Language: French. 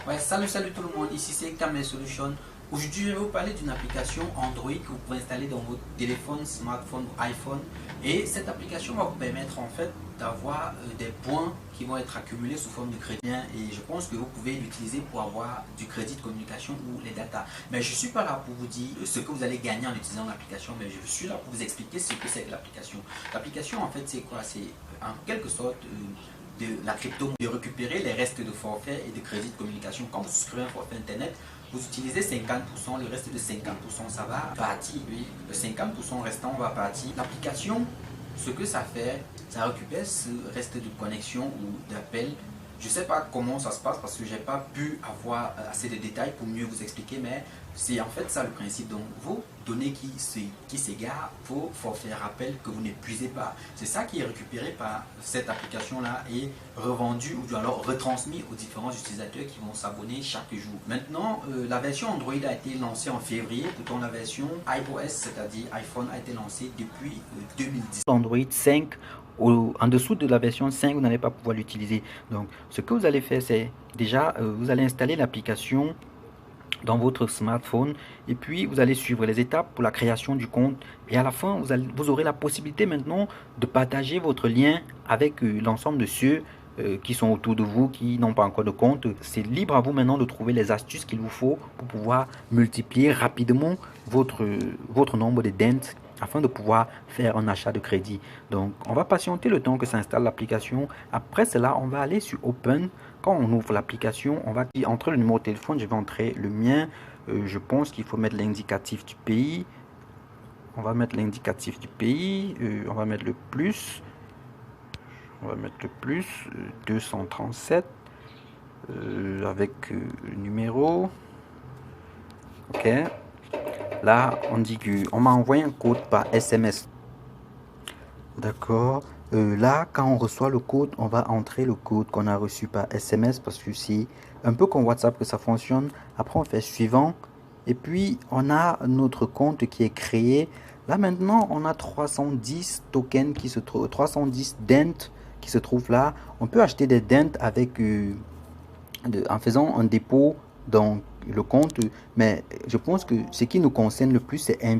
Ouais, salut tout le monde, ici c'est Camel Solution. Aujourd'hui, je vais vous parler d'une application Android que vous pouvez installer dans votre téléphone, smartphone ou iPhone. Et cette application va vous permettre en fait d'avoir des points qui vont être accumulés sous forme de crédit. Et je pense que vous pouvez l'utiliser pour avoir du crédit de communication ou les data. Mais je ne suis pas là pour vous dire ce que vous allez gagner en utilisant l'application, mais je suis là pour vous expliquer ce que c'est que l'application. L'application en fait c'est quoi? C'est en quelque sorte de la crypto, de récupérer les restes de forfait et de crédit de communication. Quand vous souscrivez un forfait internet, vous utilisez 50%, le reste de 50% ça va partir, oui. Le 50% restant va partir. L'application, ce que ça fait, ça récupère ce reste de connexion ou d'appel. Je ne sais pas comment ça se passe parce que je n'ai pas pu avoir assez de détails pour mieux vous expliquer, mais c'est en fait ça le principe. Donc vos données qui s'égarent, vos forfaits rappellent que vous n'épuisez pas. C'est ça qui est récupéré par cette application-là et revendu ou alors retransmis aux différents utilisateurs qui vont s'abonner chaque jour. Maintenant, la version Android a été lancée en février, pourtant la version iOS, c'est-à-dire iPhone, a été lancée depuis 2010. Android 5 en dessous de la version 5, vous n'allez pas pouvoir l'utiliser. Donc, ce que vous allez faire, c'est déjà, vous allez installer l'application dans votre smartphone et puis vous allez suivre les étapes pour la création du compte et à la fin, vous aurez la possibilité maintenant de partager votre lien avec l'ensemble de ceux qui sont autour de vous, qui n'ont pas encore de compte. C'est libre à vous maintenant de trouver les astuces qu'il vous faut pour pouvoir multiplier rapidement votre nombre de dents afin de pouvoir faire un achat de crédit. Donc, on va patienter le temps que s'installe l'application. Après cela, on va aller sur Open. Quand on ouvre l'application, on va entrer le numéro de téléphone. Je vais entrer le mien. Je pense qu'il faut mettre l'indicatif du pays. On va mettre l'indicatif du pays. On va mettre le plus. On va mettre le plus. 237. Avec le numéro. OK. Là, on dit qu'on m'a envoyé un code par SMS. D'accord. Là, quand on reçoit le code, on va entrer le code qu'on a reçu par SMS parce que c'est un peu comme WhatsApp que ça fonctionne. Après, on fait suivant. Et puis, on a notre compte qui est créé. Là, maintenant, on a 310 tokens qui se trouvent, 310 dents qui se trouvent là. On peut acheter des dents avec, en faisant un dépôt dans le compte. Mais je pense que ce qui nous concerne le plus, c'est inviter.